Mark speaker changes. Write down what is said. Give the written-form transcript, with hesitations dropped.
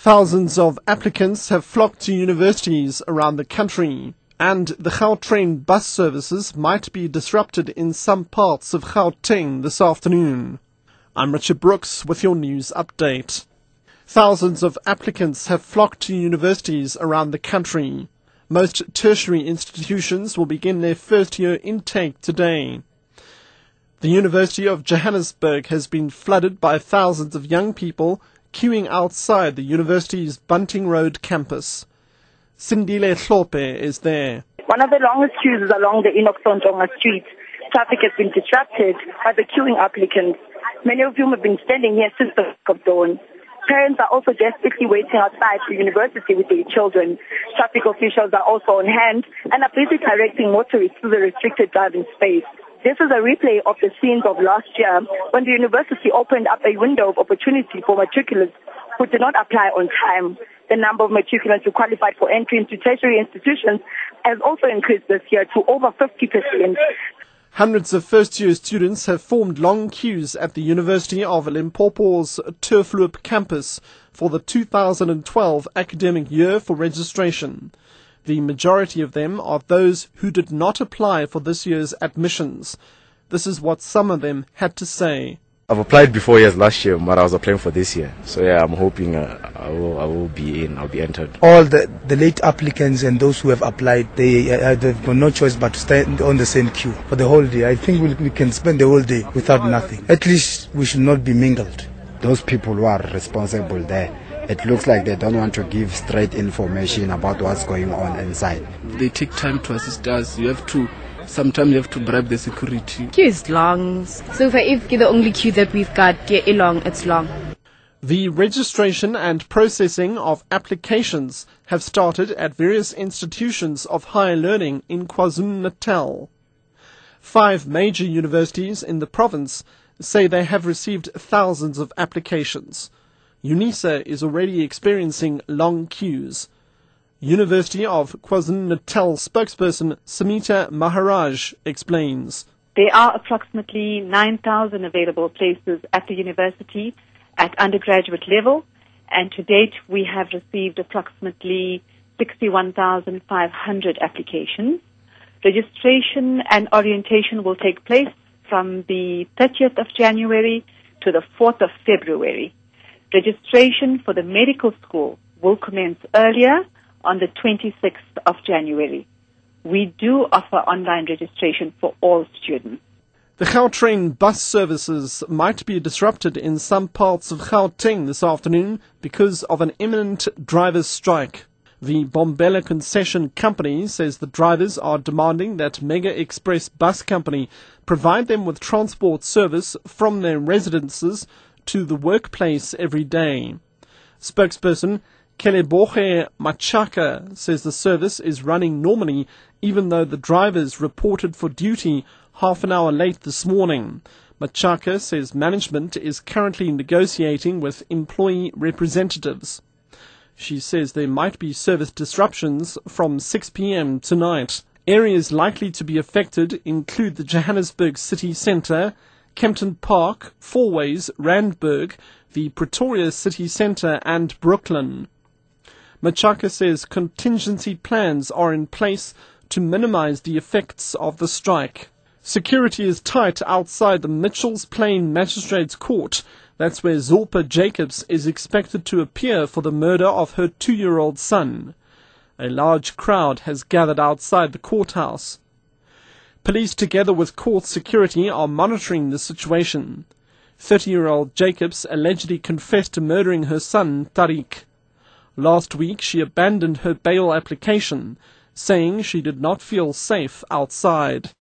Speaker 1: Thousands of applicants have flocked to universities around the country, and the Gautrain bus services might be disrupted in some parts of Gauteng this afternoon. I'm Richard Brooks with your news update. Thousands of applicants have flocked to universities around the country. Most tertiary institutions will begin their first-year intake today. The University of Johannesburg has been flooded by thousands of young people queuing outside the university's Bunting Road campus. Sindile Hlope is there.
Speaker 2: One of the longest queues is along the Enoch Street. Traffic has been disrupted by the queuing applicants, many of whom have been standing here since the break of dawn. Parents are also desperately waiting outside the university with their children. Traffic officials are also on hand and are busy directing motorists through the restricted driving space. This is a replay of the scenes of last year when the university opened up a window of opportunity for matriculants who did not apply on time. The number of matriculants who qualified for entry into tertiary institutions has also increased this year to over 50%.
Speaker 1: Hundreds of first-year students have formed long queues at the University of Limpopo's Turfloop campus for the 2012 academic year for registration. The majority of them are those who did not apply for this year's admissions. This is what some of them had to say.
Speaker 3: I've applied before last year, but I was applying for this year. So yeah, I'm hoping I will be in. I'll be entered.
Speaker 4: All the late applicants and those who have applied, they've got no choice but to stand on the same queue for the whole day. I think we can spend the whole day without nothing. At least we should not be mingled.
Speaker 5: Those people who are responsible there, it looks like they don't want to give straight information about what's going on inside.
Speaker 6: They take time to assist us. Sometimes you have to bribe the security.
Speaker 7: Queue is long. So if the only queue that we've got, it's long.
Speaker 1: The registration and processing of applications have started at various institutions of higher learning in KwaZulu-Natal. 5 major universities in the province say they have received thousands of applications. UNISA is already experiencing long queues. University of KwaZulu-Natal spokesperson Samita Maharaj explains.
Speaker 8: There are approximately 9,000 available places at the university at undergraduate level, and to date we have received approximately 61,500 applications. Registration and orientation will take place from the 30th of January to the 4th of February. Registration for the medical school will commence earlier on the 26th of January. We do offer online registration for all students.
Speaker 1: The Gautrain bus services might be disrupted in some parts of Gauteng this afternoon because of an imminent drivers' strike. The Bombela Concession Company says the drivers are demanding that Mega Express Bus Company provide them with transport service from their residences to the workplace every day. Spokesperson Keleboge Machaka says the service is running normally even though the drivers reported for duty half an hour late this morning. Machaka says management is currently negotiating with employee representatives. She says there might be service disruptions from 6 p.m. tonight. Areas likely to be affected include the Johannesburg city centre, Kempton Park, Fourways, Randburg, the Pretoria city centre and Brooklyn. Machaka says contingency plans are in place to minimize the effects of the strike. Security is tight outside the Mitchells Plain Magistrates Court. That's where Zulpa Jacobs is expected to appear for the murder of her 2-year-old son. A large crowd has gathered outside the courthouse. Police, together with court security, are monitoring the situation. 30-year-old Jacobs allegedly confessed to murdering her son, Tariq. Last week, she abandoned her bail application, saying she did not feel safe outside.